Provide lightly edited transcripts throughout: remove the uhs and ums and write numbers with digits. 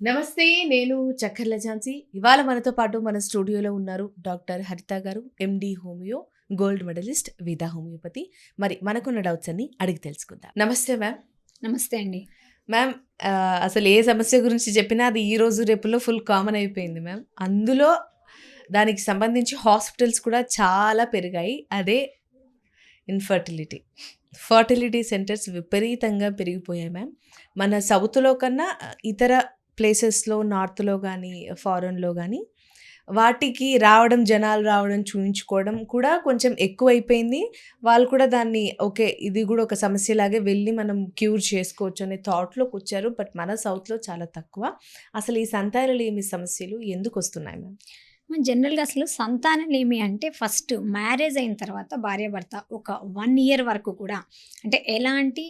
నమస్తే. నేను చక్కర్ల ఝాన్సీ. ఇవాళ మనతో పాటు మన స్టూడియోలో ఉన్నారు డాక్టర్ హరిత గారు, MD homoeo, gold medallist, Veda homoeopathy. మరి మనకున్న డౌట్స్ అన్ని అడిగి తెలుసుకుందాం. నమస్తే మ్యామ్. నమస్తే అండి. మ్యామ్, అసలు ఏ సమస్య గురించి చెప్పినా అది ఈ రోజు రేపుల్లో ఫుల్ కామన్ అయిపోయింది మ్యామ్. అందులో దానికి సంబంధించి హాస్పిటల్స్ కూడా చాలా పెరిగాయి. అదే ఇన్ఫర్టిలిటీ. ఫర్టిలిటీ సెంటర్స్ విపరీతంగా పెరిగిపోయాయి మ్యామ్. మన సౌత్‌లో కన్నా ఇతర ప్లేసెస్‌లో నార్త్‌లో గానీ, ఫారెన్‌లో గానీ వాటికి రావడం, జనాలు రావడం, చూయించుకోవడం కూడా కొంచెం ఎక్కువైపోయింది. వాళ్ళు కూడా దాన్ని ఓకే, ఇది గూడా ఒక సమస్యలాగే వెళ్ళి మనం క్యూర్ చేసుకోవచ్చు అనే థాట్‌లోకొచ్చారు. బట్ మన సౌత్‌లో చాలా తక్కువ. అసలు ఈ సంతానలేమి సమస్యలు ఎందుకొస్తున్నాయి మ్యామ్? జనరల్‌గా అసలు సంతానలేమి అంటే ఫస్ట్ మ్యారేజ్ అయిన తర్వాత భార్యాభర్త ఒక 1 ఇయర్ వరకు కూడా అంటే ఎలాంటి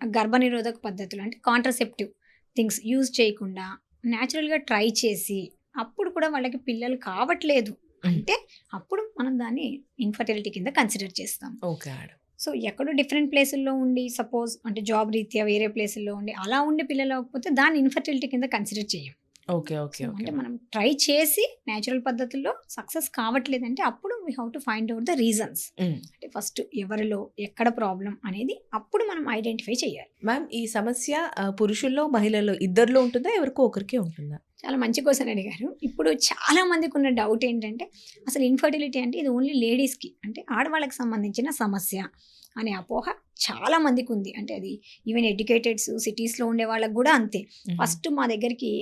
గర్భనిరోధక పద్ధతులు అంటే కాంట్రసెప్టివ్ థింగ్స్ యూజ్ చేయకుండా న్యాచురల్‌గా ట్రై చేసి అప్పుడు కూడా వాళ్ళకి పిల్లలు కావట్లేదు అంటే అప్పుడు మనం దాన్ని ఇన్ఫర్టిలిటీ కింద కన్సిడర్ చేస్తాం. Okay madam. సో ఎక్కడో డిఫరెంట్ ప్లేసుల్లో ఉండి సపోజ్ అంటే జాబ్ రీత్యా వేరే ప్లేసుల్లో ఉండి అలా ఉండి పిల్లలు అవ్వకపోతే దాన్ని ఇన్ఫర్టిలిటీ కింద కన్సిడర్ చేయం. ఓకే. ఓకే. So okay. అంటే మనం ట్రై చేసి న్యాచురల్ పద్ధతుల్లో సక్సెస్ కావట్లేదంటే అప్పుడు we have to find out the reasons. హ్మ్. అంటే ఫస్ట్ ఎవరిలో ఎక్కడ ప్రాబ్లం అనేది అప్పుడు మనం ఐడెంటిఫై చేయాలి. మ్యామ్, ఈ సమస్య పురుషుల్లో, మహిళల్లో ఇద్దరిలో ఉంటుందా? ఎవరికో ఒకరికే ఉంటుందా? చాలా మంచి క్వశ్చన్ అడిగారు. ఇప్పుడు చాలా మందికి ఉన్న డౌట్ ఏంటంటే అసలు ఇన్ఫర్టిలిటీ అంటే ఇది ఓన్లీ లేడీస్కి అంటే ఆడవాళ్ళకి సంబంధించిన సమస్య అనే అపోహ చాలా మందికి ఉంది. అంటే అది ఈవెన్ ఎడ్యుకేటెడ్స్ సిటీస్లో ఉండే వాళ్ళకి కూడా అంతే. ఫస్ట్ మా దగ్గరికి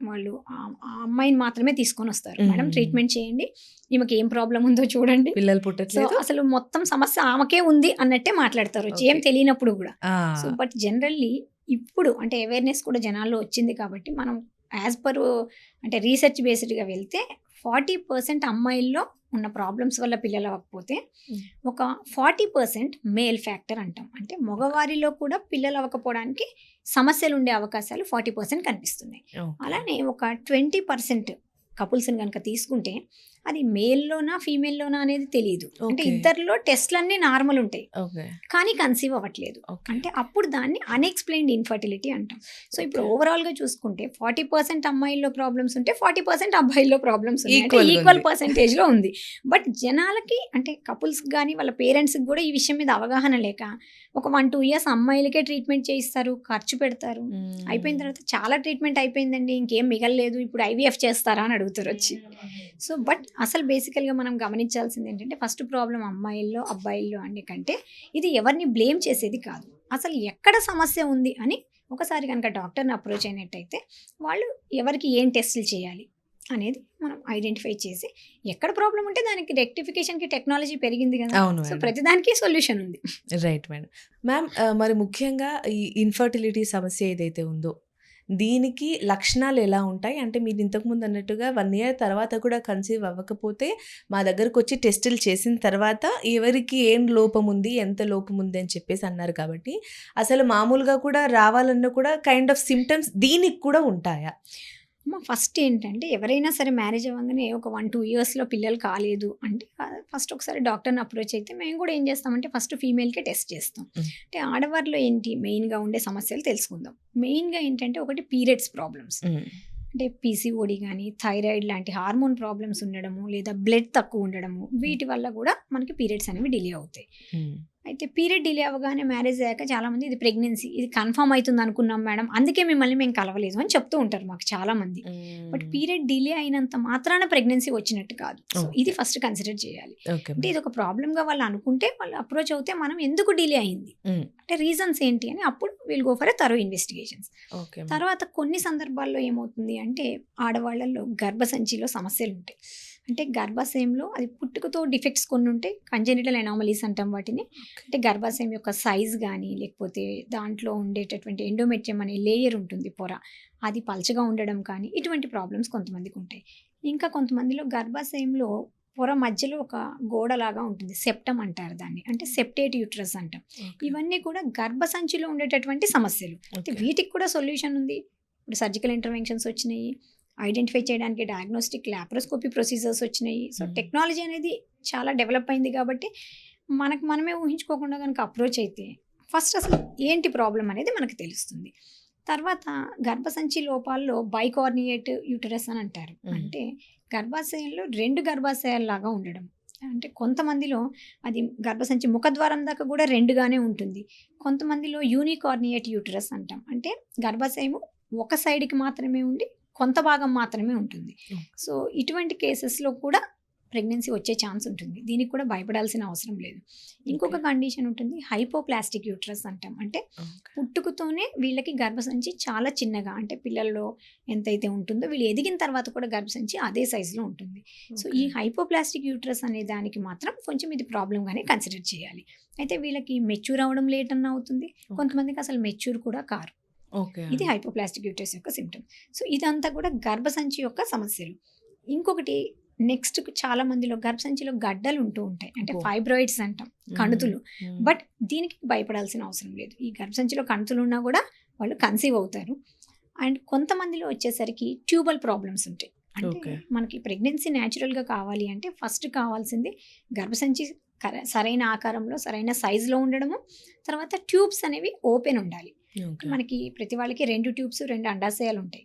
వాళ్ళు ఆ అమ్మాయిని మాత్రమే తీసుకొని వస్తారు. మేడం ట్రీట్మెంట్ చేయండి, ఈమెకి ఏం ప్రాబ్లం ఉందో చూడండి. పిల్లలు సో పుట్టట్లేదు. అసలు మొత్తం సమస్య ఆమెకే ఉంది అన్నట్టే మాట్లాడతారు వచ్చి, ఏం Okay. తెలియనప్పుడు కూడా. ఆ, సో బట్ జనరల్లీ ఇప్పుడు అంటే అవేర్నెస్ కూడా జనాల్లో వచ్చింది కాబట్టి మనం యాజ్ పర్ అంటే రీసెర్చ్ బేస్డ్గా వెళ్తే 40% అమ్మాయిల్లో ఉన్న ప్రాబ్లమ్స్ వల్ల పిల్లలు అవ్వకపోతే Mm. ఒక 40% మేల్ ఫ్యాక్టర్ అంటాం. అంటే మగవారిలో కూడా పిల్లలు అవ్వకపోవడానికి సమస్యలు ఉండే అవకాశాలు 40% కనిపిస్తున్నాయి. Okay. అలానే ఒక 20% కపుల్స్ని కనుక తీసుకుంటే అది మేల్లోనా ఫీమేల్లోనా అనేది తెలియదు. అంటే Okay. ఇద్దరిలో టెస్ట్లన్నీ నార్మల్ ఉంటాయి ఓకే. కానీ కన్సీవ్ అవ్వట్లేదు. ఓకే. అంటే అప్పుడు దాన్ని అన్ఎక్స్ప్లెయిన్డ్ ఇన్ఫర్టిలిటీ అంటాం. సో ఇప్పుడు ఓవరాల్గా చూసుకుంటే 40% అమ్మాయిల్లో ప్రాబ్లమ్స్ ఉంటే 40% అబ్బాయిల్లో ప్రాబ్లమ్స్ ఉన్నాయి. అంటే Equal గా ఈక్వల్ ఉంది. పర్సెంటేజ్లో ఉంది. బట్ జనాలకి అంటే కపుల్స్కి కానీ వాళ్ళ పేరెంట్స్కి కూడా ఈ విషయం మీద అవగాహన లేక ఒక 1-2 ఇయర్స్ అమ్మాయిలకే ట్రీట్మెంట్ చేయిస్తారు, ఖర్చు పెడతారు. అయిపోయిన తర్వాత చాలా ట్రీట్మెంట్ అయిపోయిందండి, ఇంకేం మిగలలేదు, ఇప్పుడు ఐవీఎఫ్ చేస్తారా అని అడుగుతారు వచ్చి. సో బట్ అసలు బేసికల్గా మనం గమనించాల్సింది ఏంటంటే ఫస్ట్ ప్రాబ్లం అమ్మాయిల్లో అబ్బాయిల్లో అనే కంటే ఇది ఎవరిని బ్లేమ్ చేసేది కాదు, అసలు ఎక్కడ సమస్య ఉంది అని ఒకసారి కనుక డాక్టర్ని అప్రోచ్ అయినట్టయితే వాళ్ళు ఎవరికి ఏం టెస్టులు చేయాలి అనేది మనం ఐడెంటిఫై చేసి ఎక్కడ ప్రాబ్లం ఉంటే దానికి రెక్టిఫికేషన్కి టెక్నాలజీ పెరిగింది కదా. అవును సో మేడం. ప్రతిదానికి సొల్యూషన్ ఉంది. Right madam. మ్యామ్, మరి ముఖ్యంగా ఈ ఇన్ఫర్టిలిటీ సమస్య ఏదైతే ఉందో దీనికి లక్షణాలు ఎలా ఉంటాయి? అంటే మీరు ఇంతకుముందు అన్నట్టుగా 1 ఇయర్ తర్వాత కూడా కన్సీవ్ అవ్వకపోతే మా దగ్గరకు వచ్చి టెస్టులు చేసిన తర్వాత ఎవరికి ఏం లోపం ఉంది, ఎంత లోపం ఉంది అని చెప్పేసి అన్నారు కాబట్టి అసలు మామూలుగా కూడా రావాలన్నా కూడా కైండ్ ఆఫ్ సిమ్టమ్స్ దీనికి కూడా ఉంటాయా? ఫస్ట్ ఏంటంటే ఎవరైనా సరే మ్యారేజ్ అవ్వగానే ఒక 1-2 ఇయర్స్లో పిల్లలు కాలేదు అంటే ఫస్ట్ ఒకసారి డాక్టర్ని అప్రోచ్ అయితే మేము కూడా ఏం చేస్తామంటే ఫస్ట్ ఫీమేల్కే టెస్ట్ చేస్తాం. అంటే ఆడవారిలో ఏంటి మెయిన్గా ఉండే సమస్యలు తెలుసుకుందాం. మెయిన్గా ఏంటంటే ఒకటి పీరియడ్స్ ప్రాబ్లమ్స్, అంటే పీసీఓడి కానీ థైరాయిడ్ లాంటి హార్మోన్ ప్రాబ్లమ్స్ ఉండడము లేదా బ్లడ్ తక్కువ ఉండడము, వీటి వల్ల కూడా మనకి పీరియడ్స్ అనేవి డిలే అవుతాయి. అయితే పీరియడ్ డిలే అవ్వగానే మ్యారేజ్ అయ్యాక చాలామంది ఇది ప్రెగ్నెన్సీ, ఇది కన్ఫర్మ్ అవుతుంది అనుకున్నాం మేడం, అందుకే మిమ్మల్ని మేము కలవలేదు అని చెప్తూ ఉంటారు మాకు చాలామంది. బట్ పీరియడ్ డిలే అయినంత మాత్రాన ప్రెగ్నెన్సీ వచ్చినట్టు కాదు. సో ఇది ఫస్ట్ కన్సిడర్ చేయాలి. ఓకే. అంటే ఇది ఒక ప్రాబ్లమ్గా వాళ్ళు అనుకుంటే వాళ్ళు అప్రోచ్ అవుతే మనం ఎందుకు డిలే అయింది అంటే రీజన్స్ ఏంటి అని అప్పుడు will go for a thorough investigations. Okay. తర్వాత కొన్ని సందర్భాల్లో ఏమవుతుంది అంటే ఆడవాళ్ళల్లో గర్భసంచిలో సమస్యలు ఉంటాయి. అంటే గర్భాశయంలో అది పుట్టుకతో డిఫెక్ట్స్ కొన్ని ఉంటాయి, కంజెనిటల్ ఎనామలీస్ అంటాం వాటిని. అంటే గర్భాశయం యొక్క సైజ్ కానీ లేకపోతే దాంట్లో ఉండేటటువంటి ఎండోమెట్రియం అనే లేయర్ ఉంటుంది పొర, అది పల్చగా ఉండడం కానీ ఇటువంటి ప్రాబ్లమ్స్ కొంతమందికి ఉంటాయి. ఇంకా కొంతమందిలో గర్భాశయంలో పొర మధ్యలో ఒక గోడలాగా ఉంటుంది, సెప్టమ్ అంటారు దాన్ని, అంటే సెప్టేట్ యూట్రస్ అంటాం. ఇవన్నీ కూడా గర్భసంచిలో ఉండేటటువంటి సమస్యలు. అయితే వీటికి కూడా సొల్యూషన్ ఉంది. ఇప్పుడు సర్జికల్ ఇంటర్వెన్షన్స్ వచ్చినాయి, ఐడెంటిఫై చేయడానికి డయాగ్నోస్టిక్ లాప్రోస్కోపీ ప్రొసీజర్స్ వచ్చినాయి. సో టెక్నాలజీ అనేది చాలా డెవలప్ అయింది కాబట్టి మనకు మనమే ఊహించుకోకుండా కనుక అప్రోచ్ అయితే ఫస్ట్ అసలు ఏంటి ప్రాబ్లం అనేది మనకు తెలుస్తుంది. తర్వాత గర్భసంచి లోపాల్లో బైకార్నియేట్ యూటరస్ అని అంటారు. అంటే గర్భాశయంలో 2 గర్భాశయాల్లాగా ఉండడం. అంటే కొంతమందిలో అది గర్భసంచి ముఖద్వారం దాకా కూడా 2గానే ఉంటుంది. కొంతమందిలో యూనికార్నియేట్ యూటరస్ అంటాం. అంటే గర్భాశయము ఒక సైడ్‌కి మాత్రమే ఉండి కొంత భాగం మాత్రమే ఉంటుంది. సో ఇటువంటి కేసెస్‌లో కూడా ప్రెగ్నెన్సీ వచ్చే ఛాన్స్ ఉంటుంది. దీనికి కూడా భయపడాల్సిన అవసరం లేదు. ఇంకొక కండిషన్ ఉంటుంది, హైపోప్లాస్టిక్ యూటరస్ అంటాం. అంటే పుట్టుకతోనే వీళ్ళకి గర్భసంచి చాలా చిన్నగా, అంటే పిల్లల్లో ఎంతైతే ఉంటుందో వీళ్ళు ఎదిగిన తర్వాత కూడా గర్భసంచి అదే సైజులో ఉంటుంది. సో ఈ హైపోప్లాస్టిక్ యూటరస్ అనే దానికి మాత్రం కొంచెం ఇది ప్రాబ్లంగానే కన్సిడర్ చేయాలి. అయితే వీళ్ళకి మెచ్యూర్ అవ్వడం లేట్ అన్న అవుతుంది, కొంతమందికి అసలు మెచ్యూర్ కూడా కారు. ఇది హైపోప్లాస్టిక్ యూటరస్ యొక్క సిమ్టమ్. సో ఇదంతా కూడా గర్భసంచి యొక్క సమస్యలు. ఇంకొకటి నెక్స్ట్ చాలా మందిలో గర్భసంచిలో గడ్డలు ఉంటూ ఉంటాయి, అంటే ఫైబ్రాయిడ్స్ అంటాం, కణుతులు. బట్ దీనికి భయపడాల్సిన అవసరం లేదు. ఈ గర్భసంచిలో కణుతులు ఉన్నా కూడా వాళ్ళు కన్సీవ్ అవుతారు. అండ్ కొంతమందిలో వచ్చేసరికి ట్యూబల్ ప్రాబ్లమ్స్ ఉంటాయి. అంటే మనకి ప్రెగ్నెన్సీ న్యాచురల్గా కావాలి అంటే ఫస్ట్ కావాల్సింది గర్భసంచి సరైన ఆకారంలో సరైన సైజులో ఉండడము, తర్వాత ట్యూబ్స్ అనేవి ఓపెన్ ఉండాలి. మనకి ప్రతి వాళ్ళకి 2 ట్యూబ్స్ 2 అండాశయాలు ఉంటాయి.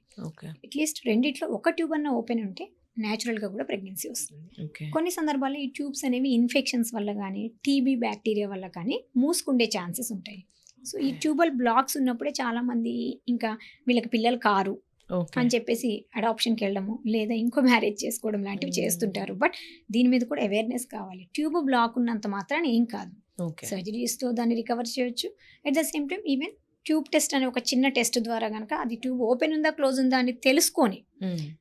అట్లీస్ట్ రెండిట్లో ఒక ట్యూబ్ అన్న ఓపెన్ ఉంటే న్యాచురల్గా కూడా ప్రెగ్నెన్సీ వస్తుంది. కొన్ని సందర్భాల్లో ఈ ట్యూబ్స్ అనేవి ఇన్ఫెక్షన్స్ వల్ల కానీ టీబీ బ్యాక్టీరియా వల్ల కానీ మూసుకుండే ఛాన్సెస్ ఉంటాయి. సో ఈ ట్యూబల్ బ్లాక్స్ ఉన్నప్పుడే చాలామంది ఇంకా వీళ్ళకి పిల్లలు కారు అని చెప్పేసి అడాప్షన్కి వెళ్ళడము లేదా ఇంకో మ్యారేజ్ చేసుకోవడం లాంటివి చేస్తుంటారు. బట్ దీని మీద కూడా అవేర్నెస్ కావాలి. ట్యూబ్ బ్లాక్ ఉన్నంత మాత్రాన ఏం కాదు, సర్జరీస్తో దాన్ని రికవర్ చేయొచ్చు. At the same time even tube test అనే ఒక చిన్న టెస్ట్ ద్వారా కనుక అది ట్యూబ్ ఓపెన్ ఉందా క్లోజ్ ఉందా అని తెలుసుకొని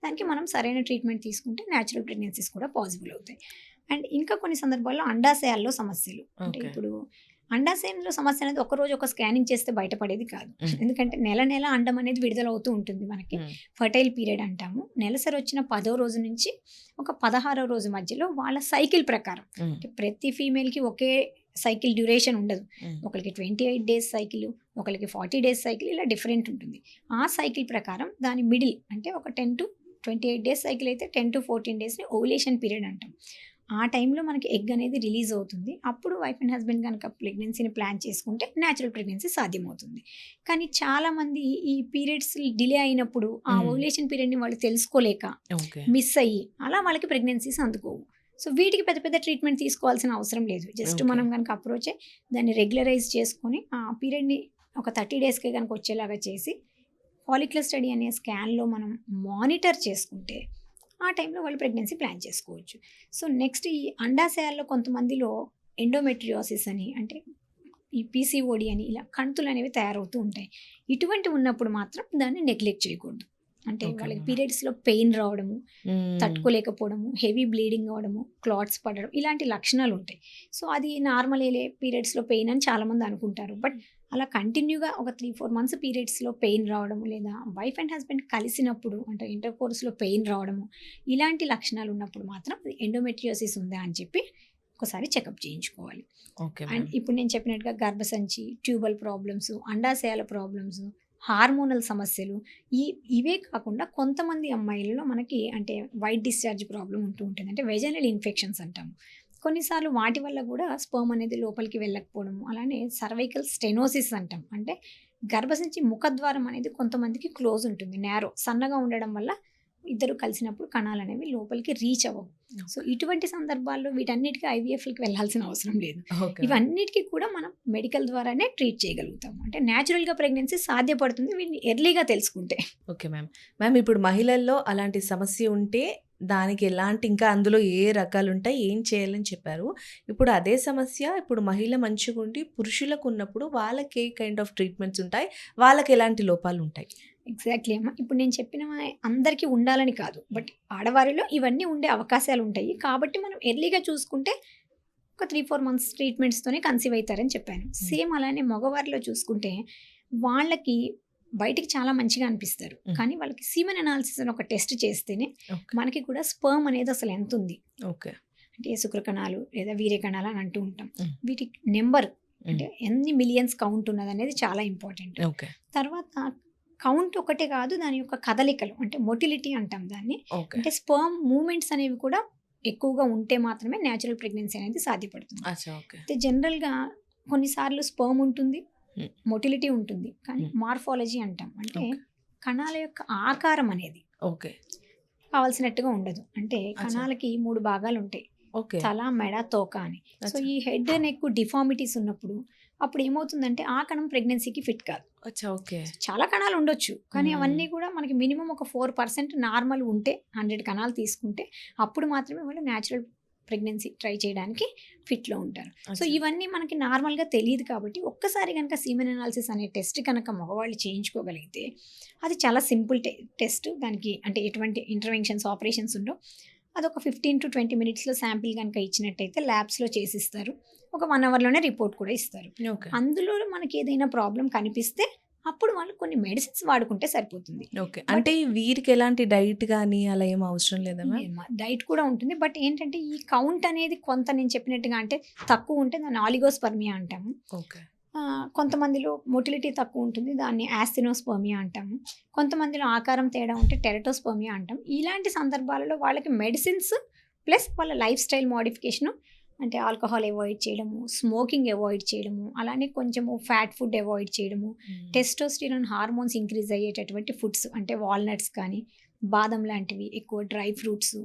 దానికి మనం సరైన ట్రీట్మెంట్ తీసుకుంటే న్యాచురల్ ప్రెగ్నెన్సీస్ కూడా పాసిబుల్ అవుతాయి. అండ్ ఇంకా కొన్ని సందర్భాల్లో అండాశయాల్లో సమస్యలు, అంటే ఇప్పుడు అండాశయంలో సమస్య అనేది ఒకరోజు ఒక స్కానింగ్ చేస్తే బయటపడేది కాదు. ఎందుకంటే నెల నెల అండం అనేది విడుదల అవుతూ ఉంటుంది. మనకి ఫర్టైల్ పీరియడ్ అంటాము. నెలసరి వచ్చిన 10వ రోజు నుంచి ఒక 16వ రోజు మధ్యలో వాళ్ళ సైకిల్ ప్రకారం, ప్రతి ఫీమేల్కి ఒకే సైకిల్ డ్యూరేషన్ ఉండదు. ఒకరికి 28 డేస్ సైకిల్, ఒకరికి 40 డేస్ సైకిల్, ఇలా డిఫరెంట్ ఉంటుంది. ఆ సైకిల్ ప్రకారం దాని మిడిల్ అంటే ఒక 10 to 28 డేస్ సైకిల్ అయితే 10 to 14 డేస్ని ఓవులేషన్ పీరియడ్ అంటాం. ఆ టైంలో మనకి ఎగ్ అనేది రిలీజ్ అవుతుంది. అప్పుడు వైఫ్ అండ్ హస్బెండ్ కనుక ప్రెగ్నెన్సీని ప్లాన్ చేసుకుంటే న్యాచురల్ ప్రెగ్నెన్సీ సాధ్యమవుతుంది. కానీ చాలామంది ఈ పీరియడ్స్ డిలే అయినప్పుడు ఆ ఓవులేషన్ పీరియడ్ని వాళ్ళు తెలుసుకోలేక మిస్ అయ్యి అలా వాళ్ళకి ప్రెగ్నెన్సీస్ అందుకోవు. సో వీటికి పెద్ద పెద్ద ట్రీట్మెంట్ తీసుకోవాల్సిన అవసరం లేదు. జస్ట్ మనం కనుక అప్రోచ్ అయ్యి దాన్ని రెగ్యులరైజ్ చేసుకొని ఆ పీరియడ్ని ఒక 30 డేస్కే కనుక వచ్చేలాగా చేసి ఫాలిక్యులర్ స్టడీ అనే స్కాన్లో మనం మానిటర్ చేసుకుంటే ఆ టైంలో వాళ్ళు ప్రెగ్నెన్సీ ప్లాన్ చేసుకోవచ్చు. సో నెక్స్ట్ ఈ అండాశయాల్లో కొంతమందిలో ఎండోమెట్రియోసిస్ అని, అంటే ఈ పీసీఓడి అని, ఇలా కణుతులు అనేవి తయారవుతూ ఉంటాయి. ఇటువంటి ఉన్నప్పుడు మాత్రం దాన్ని నెగ్లెక్ట్ చేయకూడదు. అంటే వాళ్ళకి పీరియడ్స్లో పెయిన్ రావడము, తట్టుకోలేకపోవడము, హెవీ బ్లీడింగ్ అవ్వడము, క్లాట్స్ పడడం, ఇలాంటి లక్షణాలు ఉంటాయి. సో అది నార్మల్ పీరియడ్స్లో పెయిన్ అని చాలామంది అనుకుంటారు. బట్ అలా కంటిన్యూగా ఒక 3-4 మంత్స్ పీరియడ్స్లో పెయిన్ రావడము, లేదా వైఫ్ అండ్ హస్బెండ్ కలిసినప్పుడు అంటే ఇంటర్ కోర్స్లో పెయిన్ రావడము, ఇలాంటి లక్షణాలు ఉన్నప్పుడు మాత్రం ఎండోమెట్రియోసిస్ ఉందా అని చెప్పి ఒకసారి చెకప్ చేయించుకోవాలి. అండ్ ఇప్పుడు నేను చెప్పినట్టుగా గర్భసంచి, ట్యూబల్ ప్రాబ్లమ్స్, అండాశయాల ప్రాబ్లమ్స్, హార్మోనల్ సమస్యలు, ఇవే కాకుండా కొంతమంది అమ్మాయిలలో మనకి అంటే వైట్ డిశ్చార్జ్ ప్రాబ్లం ఉంటూ ఉంటుంది. అంటే వెజైనల్ ఇన్ఫెక్షన్స్ అంటాము. కొన్నిసార్లు వాటి వల్ల కూడా స్పర్మ్ అనేది లోపలికి వెళ్ళకపోవడము, అలానే సర్వైకల్ స్టెనోసిస్ అంటాం. అంటే గర్భసంచి ముఖద్వారం అనేది కొంతమందికి క్లోజ్ ఉంటుంది, నేరో, సన్నగా ఉండడం వల్ల ఇద్దరు కలిసినప్పుడు కణాలు అనేవి లోపలికి రీచ్ అవ్వవు. సో ఇటువంటి సందర్భాల్లో వీటన్నిటికీ ఐవీఎఫ్కి వెళ్ళాల్సిన అవసరం లేదు. ఇవన్నిటికీ కూడా మనం మెడికల్ ద్వారానే ట్రీట్ చేయగలుగుతాము. అంటే న్యాచురల్గా ప్రెగ్నెన్సీ సాధ్యపడుతుంది వీటిని ఎర్లీగా తెలుసుకుంటే. ఓకే మ్యామ్ ఇప్పుడు మహిళల్లో అలాంటి సమస్య ఉంటే దానికి ఎలాంటి, ఇంకా అందులో ఏ రకాలు ఉంటాయి, ఏం చేయాలని చెప్పారు. ఇప్పుడు అదే సమస్య ఇప్పుడు మహిళ మంచిగా ఉండి పురుషులకు ఉన్నప్పుడు వాళ్ళకి ఏ కైండ్ ఆఫ్ ట్రీట్మెంట్స్ ఉంటాయి, వాళ్ళకి ఎలాంటి లోపాలు ఉంటాయి? ఎగ్జాక్ట్లీ అమ్మ. ఇప్పుడు నేను చెప్పిన అందరికీ ఉండాలని కాదు, బట్ ఆడవారిలో ఇవన్నీ ఉండే అవకాశాలు ఉంటాయి. కాబట్టి మనం ఎర్లీగా చూసుకుంటే ఒక 3-4 మంత్స్ ట్రీట్మెంట్స్తోనే కన్సీవ్ అవుతారని చెప్పాను. సేమ్ అలానే మగవారిలో చూసుకుంటే వాళ్ళకి బయటికి చాలా మంచిగా అనిపిస్తారు, కానీ వాళ్ళకి సీమెన్ అనాలిసిస్ అని ఒక టెస్ట్ చేస్తేనే మనకి కూడా స్పర్మ్ అనేది అసలు ఎంత ఉంది, అంటే శుక్రకణాలు లేదా వీర్యకణాలు అని అంటూ ఉంటాం. వీటి నెంబర్ అంటే ఎన్ని మిలియన్స్ కౌంట్ ఉన్నది అనేది చాలా ఇంపార్టెంట్. తర్వాత కౌంట్ ఒకటే కాదు, దాని యొక్క కదలికలు అంటే మొటిలిటీ అంటాం దాన్ని. అంటే స్పర్మ్ మూమెంట్స్ అనేవి కూడా ఎక్కువగా ఉంటే మాత్రమే న్యాచురల్ ప్రెగ్నెన్సీ అనేది సాధ్యపడుతుంది. అయితే జనరల్గా కొన్నిసార్లు స్పర్మ్ ఉంటుంది, Hmm. మొటిలిటీ ఉంటుంది, కానీ మార్ఫాలజీ అంటాం. అంటే కణాల యొక్క ఆకారం అనేది ఓకే. కావాల్సినట్టుగా ఉండదు. అంటే కణాలకి 3 భాగాలు ఉంటాయి, ఓకే. తల, మెడ, తోక అని. సో అచ్చా. ఈ హెడ్ నెక్ డిఫార్మిటీస్ ఉన్నప్పుడు అప్పుడు ఏమవుతుందంటే ఆ కణం ప్రెగ్నెన్సీకి ఫిట్ కాదు. అచ్చా. ఓకే. చాలా కణాలు ఉండొచ్చు, కానీ Hmm. అవన్నీ కూడా మనకి మినిమం ఒక 4% నార్మల్ ఉంటే 100 కణాలు తీసుకుంటే అప్పుడు మాత్రమే వాళ్ళు న్యాచురల్ ప్రెగ్నెన్సీ ట్రై చేయడానికి ఫిట్లో ఉంటారు. సో అచ్చా. ఇవన్నీ మనకి నార్మల్గా తెలియదు కాబట్టి ఒక్కసారి కనుక సీమెన్ అనాలిసిస్ అనే టెస్ట్ కనుక మగవాళ్ళు చేయించుకోగలిగితే అది చాలా సింపుల్ టెస్ట్. దానికి అంటే ఎటువంటి ఇంటర్వెన్షన్స్, ఆపరేషన్స్ ఉండవు. అదొక 15 to 20 మినిట్స్లో శాంపిల్ కనుక ఇచ్చినట్టయితే ల్యాబ్స్లో చేసిస్తారు. ఒక 1 అవర్లోనే రిపోర్ట్ కూడా ఇస్తారు. ఓకే. అందులో మనకి ఏదైనా ప్రాబ్లం కనిపిస్తే అప్పుడు వాళ్ళు కొన్ని మెడిసిన్స్ వాడుకుంటే సరిపోతుంది. ఓకే. అంటే వీరికి ఎలాంటి డైట్ గానీ అలా ఏం అవసరం లేదా మ్యామ్? డైట్ కూడా ఉంటుంది, బట్ ఏంటంటే ఈ కౌంట్ అనేది కొంత నేను చెప్పినట్టుగా అంటే తక్కువ ఉంటే దాన్ని ఆలిగోస్పర్మియా అంటాము. ఓకే. కొంతమందిలో మొటిలిటీ తక్కువ ఉంటుంది, దాన్ని యాస్థినోస్పర్మియా అంటాము. కొంతమందిలో ఆకారం తేడా ఉంటే టెరటోస్పర్మియా అంటాం. ఇలాంటి సందర్భాలలో వాళ్ళకి మెడిసిన్స్ ప్లస్ వాళ్ళ లైఫ్ స్టైల్ మోడిఫికేషను, అంటే ఆల్కహాల్ అవాయిడ్ చేయడము, స్మోకింగ్ అవాయిడ్ చేయడము, అలానే కొంచెము ఫ్యాట్ ఫుడ్ అవాయిడ్ చేయడము, టెస్టోస్టిరాన్ హార్మోన్స్ ఇంక్రీజ్ అయ్యేటటువంటి ఫుడ్స్ అంటే వాల్నట్స్ కానీ బాదం లాంటివి, ఎక్కువ డ్రై ఫ్రూట్స్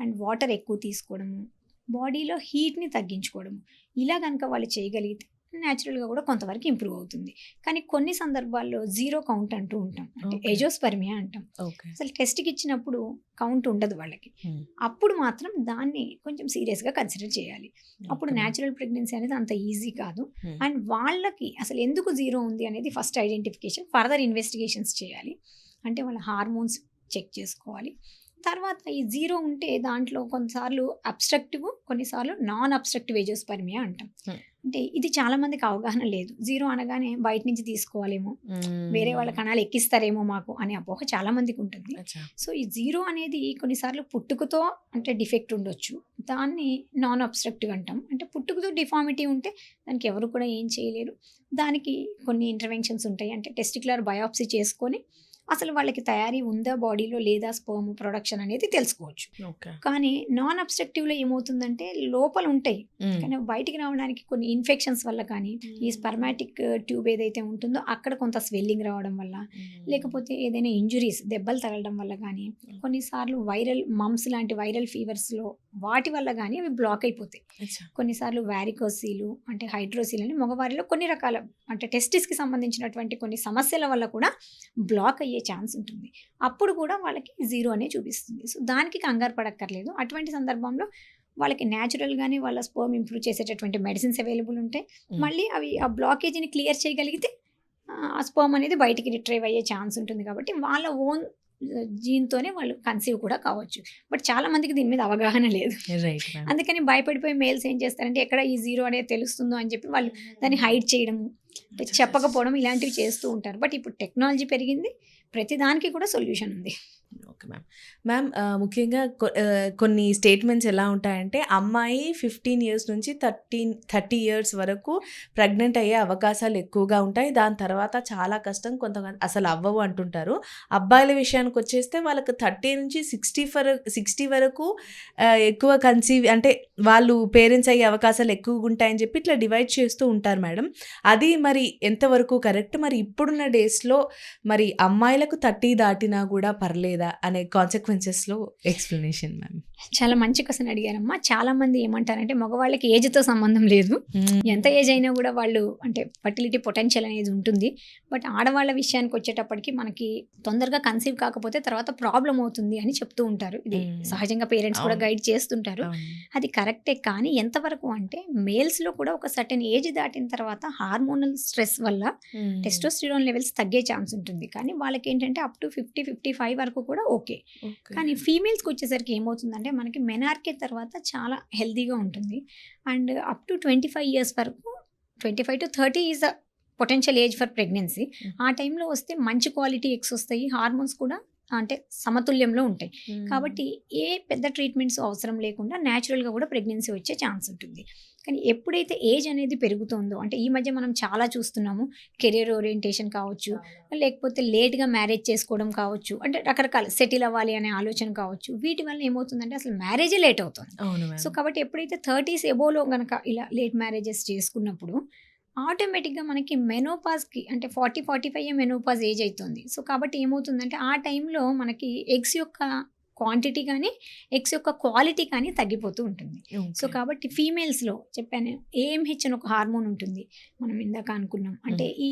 అండ్ వాటర్ ఎక్కువ తీసుకోవడము, బాడీలో హీట్ని తగ్గించుకోవడము, ఇలా కనుక వాళ్ళు చేయగలిగితే న్యాచురల్గా కూడా కొంతవరకు ఇంప్రూవ్ అవుతుంది. కానీ కొన్ని సందర్భాల్లో జీరో కౌంట్ అంటూ ఉంటాం, అంటే Okay. ఎజోస్పర్మియా అంటాం. ఓకే. అసలు టెస్ట్కి ఇచ్చినప్పుడు కౌంట్ ఉండదు వాళ్ళకి. అప్పుడు మాత్రం దాన్ని కొంచెం సీరియస్గా కన్సిడర్ చేయాలి. అప్పుడు న్యాచురల్ ప్రెగ్నెన్సీ అనేది అంత ఈజీ కాదు. అండ్ వాళ్ళకి అసలు ఎందుకు జీరో ఉంది అనేది ఫస్ట్ ఐడెంటిఫికేషన్, ఫర్దర్ ఇన్వెస్టిగేషన్స్ చేయాలి. అంటే వాళ్ళ హార్మోన్స్ చెక్ చేసుకోవాలి. తర్వాత ఈ జీరో ఉంటే దాంట్లో కొన్నిసార్లు అబ్స్ట్రక్టివ్, కొన్నిసార్లు నాన్ అబ్స్ట్రక్టివ్ ఎజోస్పర్మియా అంటాం. అంటే ఇది చాలా మందికి అవగాహన లేదు. జీరో అనగానే బయట నుంచి తీసుకోవాలేమో, వేరే వాళ్ళ కణాలు ఎక్కిస్తారేమో మాకు అనే అపోహ చాలా మందికి ఉంటుంది. సో ఈ జీరో అనేది కొన్నిసార్లు పుట్టుకతో అంటే డిఫెక్ట్ ఉండొచ్చు, దాన్ని నాన్ అబ్స్ట్రక్టివ్ అంటాం. అంటే పుట్టుకతో డిఫార్మిటీ ఉంటే దానికి ఎవరు కూడా ఏం చేయలేరు. దానికి కొన్ని ఇంటర్వెన్షన్స్ ఉంటాయి, అంటే టెస్టిక్యులర్ బయాప్సీ చేసుకొని అసలు వాళ్ళకి తయారీ ఉందా బాడీలో లేదా స్పర్మ్ ప్రొడక్షన్ అనేది తెలుసుకోవచ్చు. ఓకే. కానీ నాన్ అబ్స్ట్రక్టివ్లో ఏమవుతుందంటే లోపల ఉంటాయి, కానీ బయటికి రావడానికి కొన్ని ఇన్ఫెక్షన్స్ వల్ల కానీ, ఈ స్పర్మాటిక్ ట్యూబ్ ఏదైతే ఉంటుందో అక్కడ కొంత స్వెల్లింగ్ రావడం వల్ల, లేకపోతే ఏదైనా ఇంజురీస్, దెబ్బలు తగలడం వల్ల కానీ, కొన్నిసార్లు వైరల్ మమ్స్ లాంటి వైరల్ ఫీవర్స్లో వాటి వల్ల కానీ అవి బ్లాక్ అయిపోతాయి. కొన్నిసార్లు వ్యారికోసీలు అంటే హైడ్రోసీల్ అని మగవారిలో కొన్ని రకాల అంటే టెస్టిస్కి సంబంధించినటువంటి కొన్ని సమస్యల వల్ల కూడా బ్లాక్ అయ్యే ఛాన్స్ ఉంటుంది. అప్పుడు కూడా వాళ్ళకి జీరో అనే చూపిస్తుంది. సో దానికి కంగారు పడక్కర్లేదు. అటువంటి సందర్భంలో వాళ్ళకి న్యాచురల్గానే వాళ్ళ స్పర్మ్ ఇంప్రూవ్ చేసేటటువంటి మెడిసిన్స్ అవైలబుల్ ఉంటాయి. మళ్ళీ అవి ఆ బ్లాకేజీని క్లియర్ చేయగలిగితే ఆ స్పర్మ్ అనేది బయటికి రిట్రైవ్ అయ్యే ఛాన్స్ ఉంటుంది. కాబట్టి వాళ్ళ ఓన్ జీన్తోనే వాళ్ళు కన్సీవ్ కూడా కావచ్చు. బట్ చాలా మందికి దీని మీద అవగాహన లేదు. Right ma'am. అందుకని భయపడిపోయి మేల్స్ ఏం చేస్తారంటే ఎక్కడ ఈ జీరో అనేది తెలుస్తుందో అని చెప్పి వాళ్ళు దాన్ని హైడ్ చేయడము, అంటే చెప్పకపోవడం ఇలాంటివి చేస్తూ ఉంటారు. బట్ ఇప్పుడు టెక్నాలజీ పెరిగింది, ప్రతిదానికి కూడా సొల్యూషన్ ఉంది. Okay ma'am. మ్యామ్ ముఖ్యంగా కొన్ని స్టేట్మెంట్స్ ఎలా ఉంటాయంటే అమ్మాయి 15 years నుంచి 30 years వరకు ప్రెగ్నెంట్ అయ్యే అవకాశాలు ఎక్కువగా ఉంటాయి, దాని తర్వాత చాలా కష్టం, కొంతమంది అసలు అవ్వవు అంటుంటారు. అబ్బాయిల విషయానికి వచ్చేస్తే వాళ్ళకి 30 నుంచి 60 వరకు ఎక్కువ కన్సీవ్ అంటే వాళ్ళు పేరెంట్స్ అయ్యే అవకాశాలు ఎక్కువగా ఉంటాయని చెప్పి ఇట్లా డివైడ్ చేస్తూ ఉంటారు మేడం. అది మరి ఎంతవరకు కరెక్ట్? మరి ఇప్పుడున్న డేస్లో మరి అమ్మాయిలకు 30 దాటినా కూడా పర్లేదా అనే కాన్సిక్వెన్సెస్లో ఎక్స్ప్లెనేషన్ మ్యామ్. చాలా మంచి క్వశ్చన్ అడిగారమ్మా. చాలా మంది ఏమంటారంటే మగవాళ్ళకి ఏజ్తో సంబంధం లేదు, ఎంత ఏజ్ అయినా కూడా వాళ్ళు అంటే ఫర్టిలిటీ పొటెన్షియల్ అనేది ఉంటుంది. బట్ ఆడవాళ్ళ విషయానికి వచ్చేటప్పటికి మనకి తొందరగా కన్సీవ్ కాకపోతే తర్వాత ప్రాబ్లం అవుతుంది అని చెప్తూ ఉంటారు. ఇది సహజంగా పేరెంట్స్ కూడా గైడ్ చేస్తుంటారు. అది కరెక్టే, కానీ ఎంతవరకు అంటే మేల్స్లో కూడా ఒక సర్టెన్ ఏజ్ దాటిన తర్వాత హార్మోనల్ స్ట్రెస్ వల్ల టెస్టోస్టిరాన్ లెవెల్స్ తగ్గే ఛాన్స్ ఉంటుంది. కానీ వాళ్ళకి ఏంటంటే అప్ టు 50-55 వరకు కూడా ఓకే. కానీ ఫీమేల్స్కి వచ్చేసరికి ఏమవుతుందంటే మనకి మెనార్కే తర్వాత చాలా హెల్తీగా ఉంటుంది. అండ్ అప్ టు 25 years వరకు, 25 to 30 is a potential age for pregnancy. ఆ టైంలో వస్తే మంచి క్వాలిటీ ఎగ్స్ వస్తాయి, హార్మోన్స్ కూడా అంటే సమతుల్యంలో ఉంటాయి. కాబట్టి ఏ పెద్ద ట్రీట్మెంట్స్ అవసరం లేకుండా న్యాచురల్గా కూడా ప్రెగ్నెన్సీ వచ్చే ఛాన్స్ ఉంటుంది. కానీ ఎప్పుడైతే ఏజ్ అనేది పెరుగుతుందో, అంటే ఈ మధ్య మనం చాలా చూస్తున్నాము, కెరియర్ ఓరియంటేషన్ కావచ్చు, లేకపోతే లేట్గా మ్యారేజ్ చేసుకోవడం కావచ్చు, అంటే రకరకాల సెటిల్ అవ్వాలి అనే ఆలోచన కావచ్చు, వీటి వల్ల ఏమవుతుందంటే అసలు మ్యారేజే లేట్ అవుతుంది. సో కాబట్టి ఎప్పుడైతే 30s ఎబోలో కనుక ఇలా లేట్ మ్యారేజెస్ చేసుకున్నప్పుడు ఆటోమేటిక్‌గా మనకి మెనోపాజ్‌కి అంటే 40, 45 మెనోపాజ్ ఏజ్ అయితుంది. సో, కాబట్టి ఏమవుతుందంటే ఆ టైంలో మనకి ఎగ్స్ యొక్క క్వాంటిటీ గానీ, ఎగ్స్ యొక్క క్వాలిటీ కానీ తగ్గిపోతూ ఉంటుంది. So, okay. కాబట్టి ఫీమేల్స్‌లో చెప్పాను ఏఎంహెచ్ అని ఒక హార్మోన్ ఉంటుంది. మనం ఇందాక అనుకున్నాం. అంటే ఈ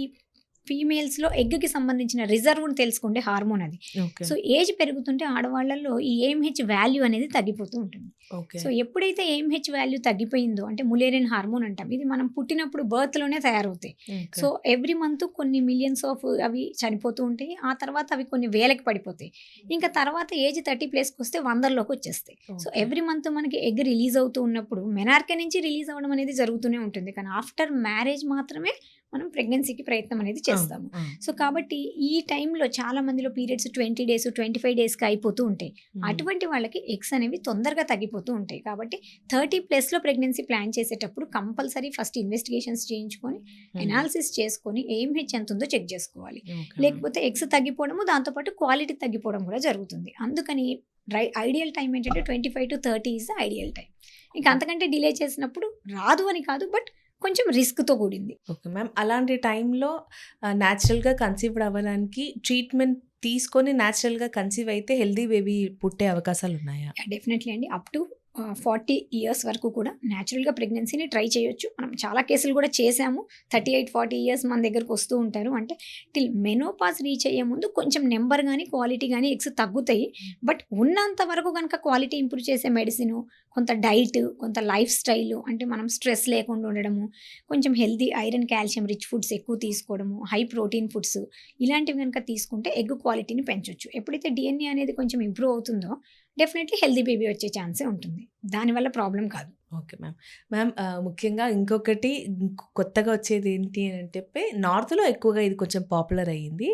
ఫీమేల్స్‌లో ఎగ్‌కి సంబంధించిన రిజర్వ్‌ని తెలుసుకుండే హార్మోన్ అది. ఓకే. సో, ఏజ్ పెరుగుతుంటే ఆడవాళ్ళలో ఈ ఏఎంహెచ్ వాల్యూ అనేది తగ్గిపోతూ ఉంటుంది. ఓకే. సో, ఎప్పుడైతే ఏఎంహెచ్ వాల్యూ తగ్గిపోయిందో అంటే ములేరియన్ హార్మోన్ అంటాం. ఇది మనం పుట్టినప్పుడు బర్త్‌లోనే తయారవుతాయి. ఓకే. సో, ఎవ్రీ మంత్ కొన్ని మిలియన్స్ ఆఫ్ అవి చనిపోతూ ఉంటాయి. ఆ తర్వాత అవి కొన్ని వేలకి పడిపోతాయి. ఇంకా తర్వాత ఏజ్ 30 ప్లస్‌కొస్తే వందల్లోకి వచ్చేస్తాయి. So, okay. ఎవ్రీ మంత్ మనకి ఎగ్ రిలీజ్ అవుతూ ఉన్నప్పుడు మెనార్కే నుంచి రిలీజ్ అవ్వడం అనేది జరుగుతూనే ఉంటుంది. కానీ ఆఫ్టర్ మ్యారేజ్ మాత్రమే మనం ప్రెగ్నెన్సీకి ప్రయత్నం అనేది చేస్తాము. సో, కాబట్టి ఈ టైంలో చాలా మందిలో పీరియడ్స్ 20 డేస్, 25 డేస్‌కి అయిపోతూ ఉంటాయి. అటువంటి వాళ్ళకి ఎగ్స్ అనేవి తొందరగా తగ్గిపోతూ ఉంటాయి. కాబట్టి 30 ప్లస్‌లో ప్రెగ్నెన్సీ ప్లాన్ చేసేటప్పుడు కంపల్సరీ ఫస్ట్ ఇన్వెస్టిగేషన్స్ చేయించుకొని, ఎనాలిసిస్ చేసుకొని ఏఎంహెచ్ ఎంత ఉందో చెక్ చేసుకోవాలి. లేకపోతే ఎగ్స్ తగ్గిపోవడము, దాంతోపాటు క్వాలిటీ తగ్గిపోవడం కూడా జరుగుతుంది. అందుకని ఐడియల్ టైం ఏంటంటే 25-30 ఈజ్ ద ఐడియల్ టైం. ఇంకా అంతకంటే డిలే చేసినప్పుడు రాదు అని కాదు, బట్ కొంచెం రిస్క్‌తో కూడింది. Okay ma'am. అలాంటి టైంలో న్యాచురల్‌గా కన్సీవ్డ్ అవ్వడానికి ట్రీట్మెంట్ తీసుకొని న్యాచురల్‌గా కన్సీవ్ అయితే హెల్తీ బేబీ పుట్టే అవకాశాలున్నాయా? డెఫినెట్లీ అండి. అప్ టు 40 ఇయర్స్ వరకు కూడా న్యాచురల్‌గా ప్రెగ్నెన్సీని ట్రై చేయొచ్చు. మనం చాలా కేసులు కూడా చేసాము. 38, 40 ఇయర్స్ మన దగ్గరకు వస్తూ ఉంటారు. అంటే టిల్ మెనోపాజ్ రీచ్ అయ్యే ముందు కొంచెం నెంబర్ గానీ, క్వాలిటీ గానీ ఎగ్స్ తగ్గుతాయి. బట్ ఉన్నంత వరకు గనక క్వాలిటీ ఇంప్రూవ్ చేసే మెడిసిను, కొంత డైట్, కొంత లైఫ్ స్టైలు అంటే మనం స్ట్రెస్ లేకుండా ఉండడము, కొంచెం healthy iron, calcium rich foods ఎక్కువ తీసుకోవడము, హై ప్రోటీన్ ఫుడ్స్ ఇలాంటివి గనక తీసుకుంటే ఎగ్ క్వాలిటీని పెంచొచ్చు. ఎప్పుడైతే డిఎన్ఏ అనేది కొంచెం ఇంప్రూవ్ అవుతుందో డెఫినెట్లీ హెల్తీ బేబీ వచ్చే ఛాన్సే ఉంటుంది. దానివల్ల ప్రాబ్లం కాదు. Okay ma'am. మ్యామ్ ముఖ్యంగా ఇంకొకటి కొత్తగా వచ్చేది ఏంటి అని చెప్పి నార్త్‌లో ఎక్కువగా ఇది కొంచెం పాపులర్ అయ్యింది.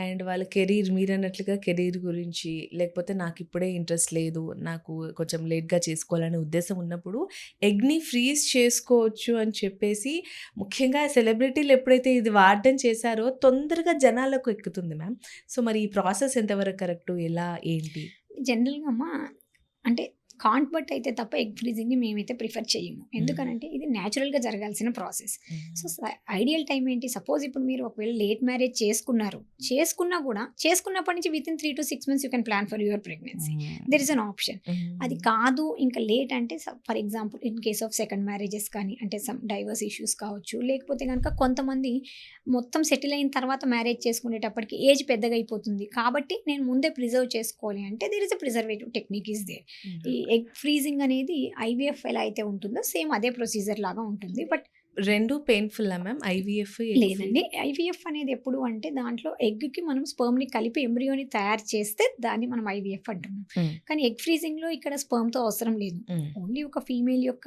అండ్ వాళ్ళ కెరీర్ మీరన్నట్లుగా కెరీర్ గురించి లేకపోతే నాకిప్పుడే ఇంట్రెస్ట్ లేదు, నాకు కొంచెం లేట్‌గా చేసుకోవాలనే ఉద్దేశం ఉన్నప్పుడు ఎగ్‌ని ఫ్రీజ్ చేసుకోవచ్చు అని చెప్పేసి ముఖ్యంగా సెలబ్రిటీలు ఎప్పుడైతే ఇది వాడడం చేశారో తొందరగా జనాలకు ఎక్కుతుంది మ్యామ్. సో, మరి ఈ ప్రాసెస్ ఎంతవరకు కరెక్టు? ఎలా? ఏంటి? జనరల్‌గా అమ్మ అంటే కాంట్ బట్ అయితే తప్ప ఎగ్ ఫ్రీజింగ్‌ని మేమైతే ప్రిఫర్ చేయము. ఎందుకనంటే ఇది న్యాచురల్‌గా జరగాల్సిన ప్రాసెస్. సో, ఐడియల్ టైం ఏంటి? సపోజ్ ఇప్పుడు మీరు ఒకవేళ లేట్ మ్యారేజ్ చేసుకున్నారు. చేసుకున్నా కూడా చేసుకున్నప్పటి నుంచి within 3-6 months you can plan for your pregnancy. There is an option. అది కాదు ఇంకా లేట్ అంటే for example in case of second marriages కానీ అంటే సమ్ డైవర్స్ ఇష్యూస్ కావచ్చు. లేకపోతే గనక కొంతమంది మొత్తం సెటిల్ అయిన తర్వాత మ్యారేజ్ చేసుకునేటప్పటికి ఏజ్ పెద్దగా అయిపోతుంది. కాబట్టి నేను ముందే ప్రిజర్వ్ చేసుకోవాలి అంటే there is a preservative technique is there. ఈ ఎగ్ ఫ్రీజింగ్ అనేది ఐవీఎఫ్ ఎలా అయితే ఉంటుందో సేమ్ అదే ప్రొసీజర్ లాగా ఉంటుంది. బట్ 2 పెయిన్‌ఫుల్లా మ్యామ్? ఐవీఎఫ్, ఎగ్ లేదండి. ఐవీఎఫ్ అనేది ఎప్పుడు అంటే దాంట్లో ఎగ్‌కి మనం స్పెర్మ్‌ని కలిపి ఎంబ్రియోని తయారు చేస్తే దాన్ని మనం ఐవీఎఫ్ అంటున్నాం. హ్మ్. కానీ ఎగ్ ఫ్రీజింగ్‌లో ఇక్కడ స్పెర్మ్‌తో అవసరం లేదు. హ్మ్. ఓన్లీ ఒక ఫీమేల్ యొక్క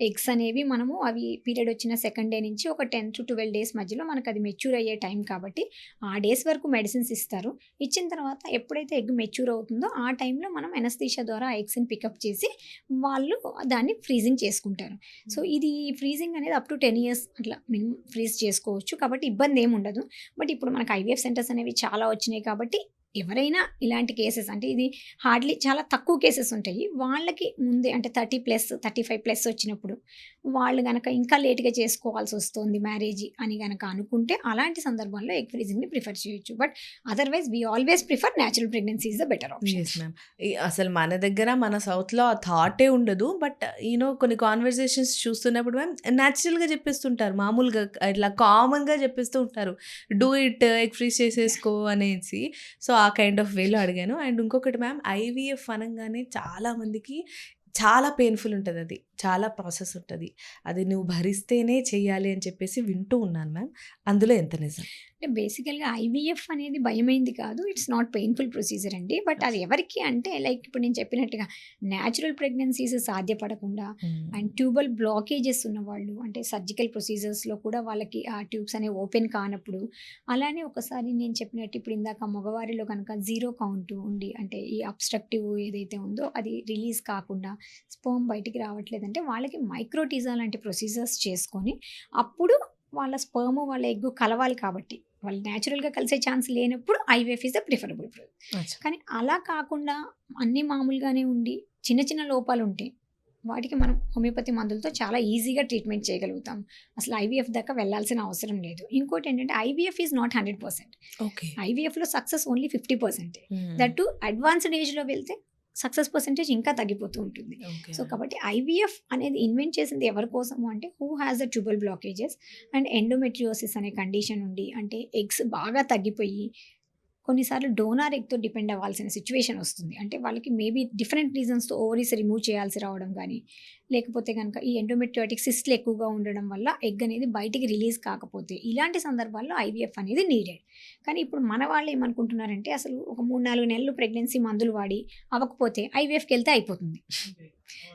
ఎగ్స్ అనేవి మనము అవి పీరియడ్ వచ్చిన సెకండ్ డే నుంచి ఒక 10-12 డేస్ మధ్యలో మనకు అది మెచ్యూర్ అయ్యే టైం కాబట్టి ఆ డేస్ వరకు మెడిసిన్స్ ఇస్తారు. ఇచ్చిన తర్వాత ఎప్పుడైతే ఎగ్ మెచ్యూర్ అవుతుందో ఆ టైంలో మనం ఎనస్థీషియా ద్వారా ఆ ఎగ్స్‌ని పికప్ చేసి వాళ్ళు దాన్ని ఫ్రీజింగ్ చేసుకుంటారు. సో, ఇది ఫ్రీజింగ్ అనేది అప్ టు 10 ఇయర్స్ అట్లా మినిమం ఫ్రీజ్ చేసుకోవచ్చు. కాబట్టి ఇబ్బంది ఏమి ఉండదు. బట్ ఇప్పుడు మనకు ఐవీఎఫ్ సెంటర్స్ అనేవి చాలా వచ్చినాయి కాబట్టి ఎవరైనా ఇలాంటి కేసెస్ అంటే ఇది హార్డ్లీ చాలా తక్కువ కేసెస్ ఉంటాయి. వాళ్ళకి ముందే అంటే 30+, 35+ వచ్చినప్పుడు వాళ్ళు గనక ఇంకా లేట్‌గా చేసుకోవాల్సి వస్తుంది మ్యారేజ్ అని గనక అనుకుంటే అలాంటి సందర్భంలో ఎగ్ ఫ్రీజింగ్‌ని ప్రిఫర్ చేయొచ్చు. But otherwise we always prefer natural pregnancy is the better option. Yes ma'am. అసలు మన దగ్గర మన సౌత్‌లో ఆ థాటే ఉండదు. బట్ కొన్ని కాన్వర్సేషన్స్ చూస్తున్నప్పుడు మ్యామ్ న్యాచురల్‌గా చెప్పేస్తుంటారు. మామూలుగా ఇట్లా కామన్‌గా చెప్పేస్తూ ఉంటారు. డూ ఇట్, ఎగ్ ఫ్రీజ్ చేసేసుకో అనేసి. సో, ఆ కైండ్ ఆఫ్ వేలో అడిగాను. అండ్ ఇంకొకటి మ్యామ్ ఐవీఎఫ్ అనంగానే చాలా మందికి చాలా పెయిన్‌ఫుల్ ఉంటదది. చాలా ప్రాసెస్ ఉంటది. అది నువ్వు భరిస్తేనే చెయ్యాలి అని చెప్పేసి వింటూ ఉన్నాను మ్యామ్. అందులో ఎంత నిజం? అంటే బేసికల్‌గా ఐవీఎఫ్ అనేది భయమైంది కాదు. ఇట్స్ నాట్ పెయిన్‌ఫుల్ ప్రొసీజర్ అండి. బట్ అది ఎవరికి అంటే లైక్ ఇప్పుడు నేను చెప్పినట్టుగా న్యాచురల్ ప్రెగ్నెన్సీస్ సాధ్యపడకుండా అండ్ ట్యూబల్ బ్లాకేజెస్ ఉన్నవాళ్ళు అంటే సర్జికల్ ప్రొసీజర్స్‌లో కూడా వాళ్ళకి ఆ ట్యూబ్స్ అనేవి ఓపెన్ కానప్పుడు అలానే ఒకసారి నేను చెప్పినట్టు ఇప్పుడు ఇందాక మగవారిలో కనుక 0 కౌంట్ ఉండి అంటే ఈ అబ్స్ట్రక్టివ్ ఏదైతే ఉందో అది రిలీజ్ కాకుండా స్పెర్మ్ బయటికి రావట్లేదంటే వాళ్ళకి మైక్రోటీజా లాంటి ప్రొసీజర్స్ చేసుకొని అప్పుడు వాళ్ళ స్పెర్మ్ వాళ్ళ ఎగ్ కలవాలి కాబట్టి వాళ్ళు న్యాచురల్‌గా కలిసే ఛాన్స్ లేనప్పుడు ఐవీఎఫ్ ఈస్ ద ప్రిఫరబుల్. అచ్చా! కానీ అలా కాకుండా అన్నీ మామూలుగానే ఉండి చిన్న చిన్న లోపాలుంటాయి. వాటికి మనం హోమియోపతి మందులతో చాలా ఈజీగా ట్రీట్మెంట్ చేయగలుగుతాం. అసలు ఐవీఎఫ్ దాకా వెళ్ళాల్సిన అవసరం లేదు. ఇంకోటి ఏంటంటే ఐవీఎఫ్ ఈజ్ నాట్ 100%. ఓకే. ఐవీఎఫ్లో success only 50%. That too advanced ఏజ్లో వెళ్తే సక్సెస్ పర్సెంటేజ్ ఇంకా తగ్గిపోతూ ఉంటుంది. సో కాబట్టి ఐవీఎఫ్ అనేది ఇన్వెంట్ చేసింది ఎవరి కోసము అంటే who has the tubal blockages and endometriosis అనే కండిషన్ ఉండి, అంటే ఎగ్స్ బాగా తగ్గిపోయి కొన్నిసార్లు డోనార్ ఎగ్తో డిపెండ్ అవ్వాల్సిన సిచ్యువేషన్ వస్తుంది. అంటే వాళ్ళకి మేబీ డిఫరెంట్ రీజన్స్తో ఓవరీస్ రిమూవ్ చేయాల్సి రావడం కానీ, లేకపోతే కనుక ఈ ఎండోమెట్రియాటిక్ సిస్ట్లు ఎక్కువగా ఉండడం వల్ల ఎగ్ అనేది బయటికి రిలీజ్ కాకపోతే, ఇలాంటి సందర్భాల్లో ఐవీఎఫ్ అనేది నీడెడ్. కానీ ఇప్పుడు మన వాళ్ళు ఏమనుకుంటున్నారంటే అసలు ఒక 3-4 నెలలు ప్రెగ్నెన్సీ మందులు వాడి అవ్వకపోతే ఐవీఎఫ్కి వెళ్తే అయిపోతుంది.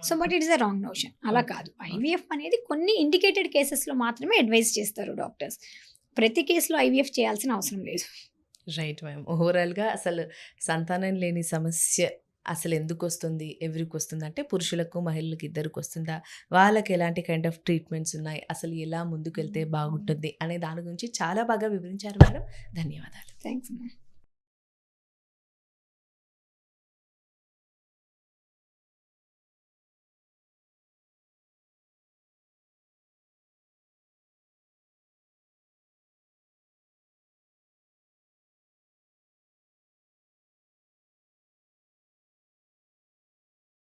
So but it is a wrong notion. అలా కాదు. ఐవీఎఫ్ అనేది కొన్ని ఇండికేటెడ్ కేసెస్లో మాత్రమే అడ్వైస్ చేస్తారు డాక్టర్స్. ప్రతి కేసులో ఐవీఎఫ్ చేయాల్సిన అవసరం లేదు. Right ma'am. ఓవరాల్‌గా అసలు సంతానం లేని సమస్య అసలు ఎందుకొస్తుంది? ఎవరికొస్తుంది? అంటే పురుషులకు, మహిళలకు ఇద్దరికొస్తుందా? వాళ్ళకి ఎలాంటి కైండ్ ఆఫ్ ట్రీట్మెంట్స్ ఉన్నాయి? అసలు ఎలా ముందుకెళ్తే బాగుంటుంది? అనే దాని గురించి చాలా బాగా వివరించారు మేడం. ధన్యవాదాలు. థ్యాంక్స్ అమ్మా.